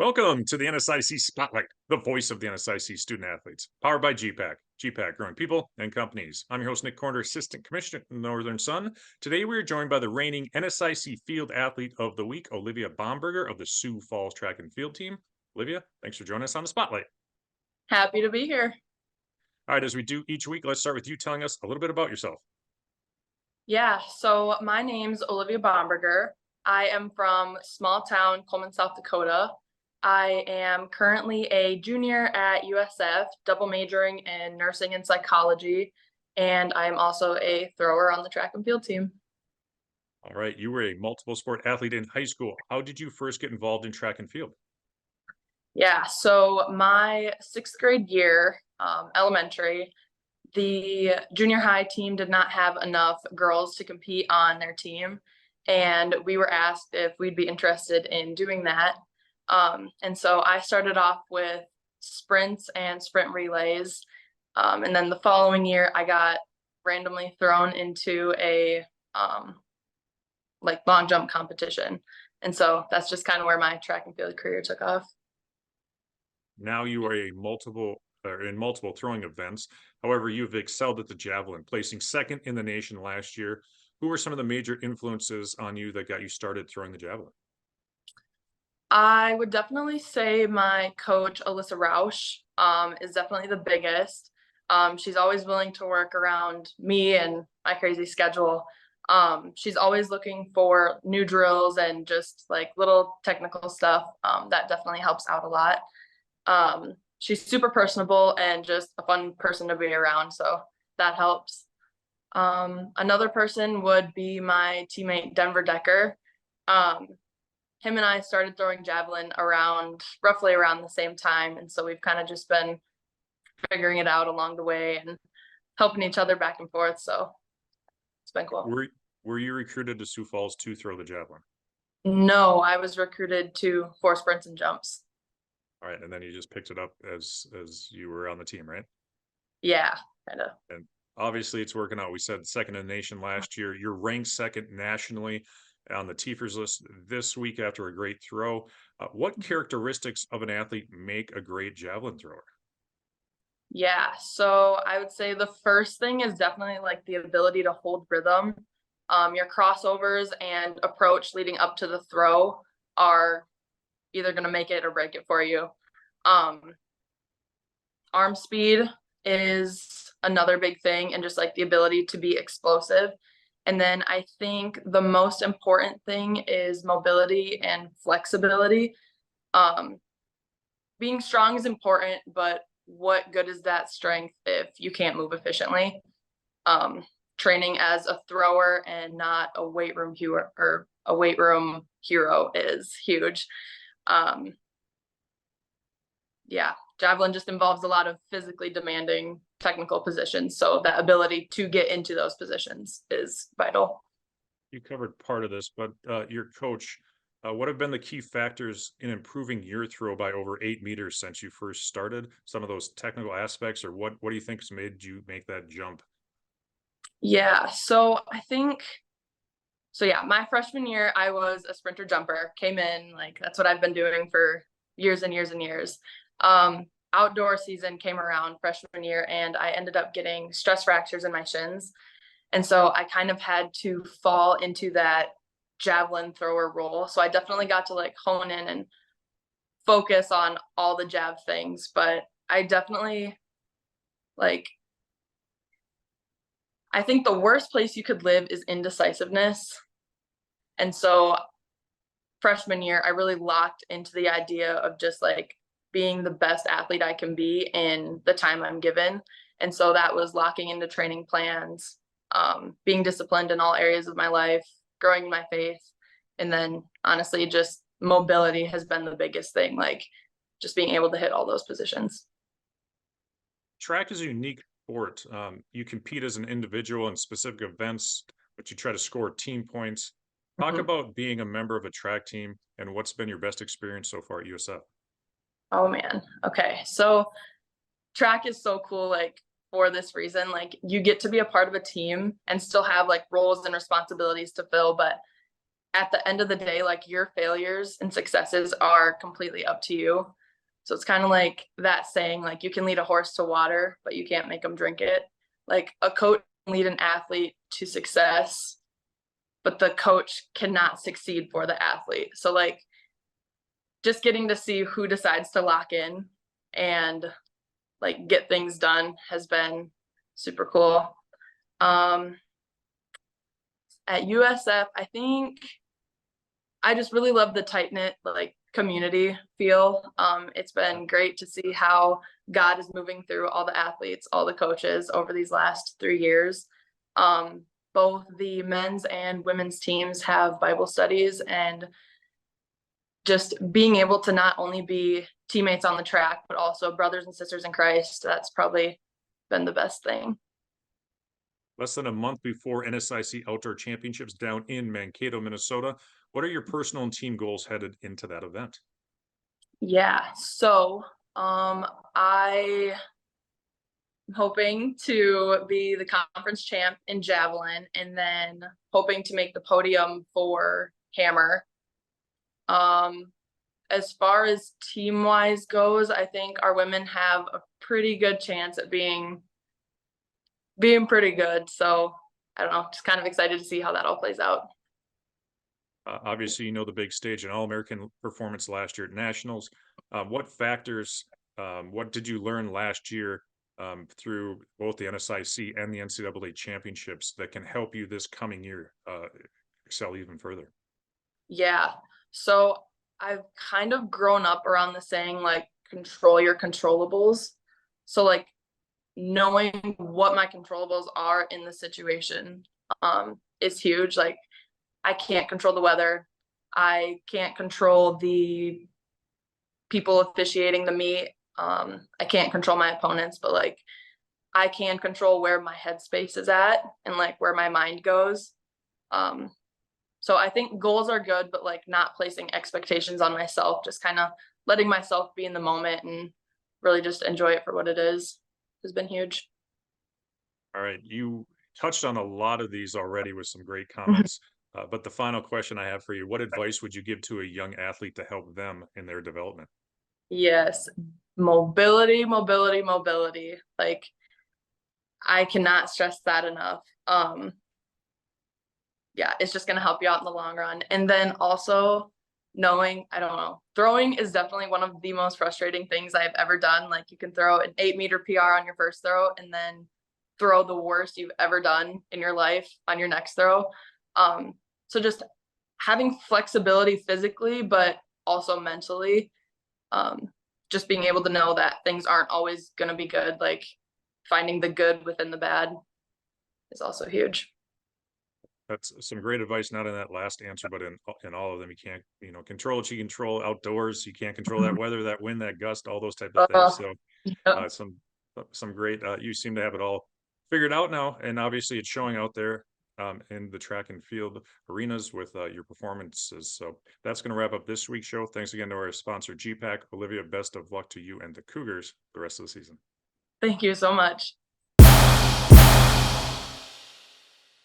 Welcome to the NSIC Spotlight, the voice of the NSIC student athletes, powered by gpac. gpac, growing people and companies. I'm your host, Nick Corner, Assistant Commissioner in the Northern Sun. Today, we are joined by the reigning NSIC Field Athlete of the Week, Olivia Baumberger of the Sioux Falls Track and Field Team. Olivia, thanks for joining us on the Spotlight. Happy to be here. All right, as we do each week, let's start with you telling us a little bit about yourself. Yeah, so my name's Olivia Baumberger. I am from small town Coleman, South Dakota. I am currently a junior at USF, double majoring in nursing and psychology, and I am also a thrower on the track and field team. All right, you were a multiple sport athlete in high school. How did you first get involved in track and field? Yeah, so my sixth grade year, elementary, the junior high team did not have enough girls to compete on their team, and we were asked if we'd be interested in doing that. And so I started off with sprints and sprint relays. And then the following year, I got randomly thrown into a like long jump competition. And so that's just kind of where my track and field career took off. Now you are in multiple throwing events. However, you've excelled at the javelin, placing second in the nation last year. Who were some of the major influences on you that got you started throwing the javelin? I would definitely say my coach, Alyssa Roush, is definitely the biggest. She's always willing to work around me and my crazy schedule. She's always looking for new drills and just like little technical stuff. That definitely helps out a lot. She's super personable and just a fun person to be around, so that helps. Another person would be my teammate Denver Decker. Him and I started throwing javelin roughly around the same time, and so we've kind of just been figuring it out along the way and helping each other back and forth, so it's been cool. Were you recruited to Sioux Falls to throw the javelin? No, I was recruited for sprints and jumps. All right, and then you just picked it up as you were on the team, right? Yeah, kind of. And obviously it's working out. We said second in the nation last year. You're ranked second nationally on the Tiefers list this week after a great throw. What characteristics of an athlete make a great javelin thrower? Yeah, so I would say the first thing is definitely like the ability to hold rhythm. Your crossovers and approach leading up to the throw are either going to make it or break it for you. Arm speed is another big thing, and just like the ability to be explosive. And then I think the most important thing is mobility and flexibility. Being strong is important, but what good is that strength if you can't move efficiently? Training as a thrower and not a weight room hero is huge. Yeah, javelin just involves a lot of physically demanding technical positions, so that ability to get into those positions is vital. You covered part of this, but your coach, what have been the key factors in improving your throw by over 8 meters since you first started? Some of those technical aspects, or what do you think has made you make that jump? Yeah, so my freshman year, I was a sprinter jumper, came in, like that's what I've been doing for years and years and years. Outdoor season came around freshman year, and I ended up getting stress fractures in my shins. And so I kind of had to fall into that javelin thrower role. So I definitely got to like hone in and focus on all the jab things, but I definitely I think the worst place you could live is indecisiveness. And so freshman year, I really locked into the idea of just like being the best athlete I can be in the time I'm given. And so that was locking into training plans, being disciplined in all areas of my life, growing my faith. And then honestly, just mobility has been the biggest thing, like just being able to hit all those positions. Track is a unique sport. You compete as an individual in specific events, but you try to score team points. Talk about being a member of a track team and what's been your best experience so far at USF. Oh man. Okay. So track is so cool, like for this reason, like you get to be a part of a team and still have like roles and responsibilities to fill, but at the end of the day, like your failures and successes are completely up to you. So it's kind of like that saying, like you can lead a horse to water, but you can't make them drink it. Like a coach can lead an athlete to success, but the coach cannot succeed for the athlete. So like just getting to see who decides to lock in and like get things done has been super cool. At USF, I think I just really love the tight knit like community feel. It's been great to see how God is moving through all the athletes, all the coaches over these last 3 years. Both the men's and women's teams have Bible studies, and just being able to not only be teammates on the track, but also brothers and sisters in Christ. That's probably been the best thing. Less than a month before NSIC Outdoor Championships down in Mankato, Minnesota, what are your personal and team goals headed into that event? Yeah. So I am hoping to be the conference champ in javelin, and then hoping to make the podium for hammer. As far as team wise goes, I think our women have a pretty good chance at being pretty good. So I don't know, just kind of excited to see how that all plays out. Obviously, you know the big stage and All-American performance last year at Nationals. What factors, what did you learn last year through both the NSIC and the NCAA championships that can help you this coming year excel even further? Yeah. So I've kind of grown up around the saying like control your controllables. So like knowing what my controllables are in the situation is huge. Like I can't control the weather. I can't control the people officiating the meet. I can't control my opponents, but like I can control where my headspace is at and like where my mind goes. So I think goals are good, but like not placing expectations on myself, just kind of letting myself be in the moment and really just enjoy it for what it is has been huge. All right, you touched on a lot of these already with some great comments. But the final question I have for you, what advice would you give to a young athlete to help them in their development? Yes, mobility, mobility, mobility. Like I cannot stress that enough. Yeah, it's just going to help you out in the long run. And then also knowing, I don't know, throwing is definitely one of the most frustrating things I've ever done. Like you can throw an 8-meter PR on your first throw and then throw the worst you've ever done in your life on your next throw. So just having flexibility physically, but also mentally, just being able to know that things aren't always going to be good. Like finding the good within the bad is also huge. That's some great advice, not in that last answer, but in all of them. You can't, control what you control outdoors. You can't control that weather, that wind, that gust, all those type of things. So Yep. some great you seem to have it all figured out now, and obviously it's showing out there in the track and field arenas with your performances. So that's going to wrap up this week's show. Thanks again to our sponsor, gpac. Olivia, best of luck to you and the Cougars the rest of the season. Thank you so much.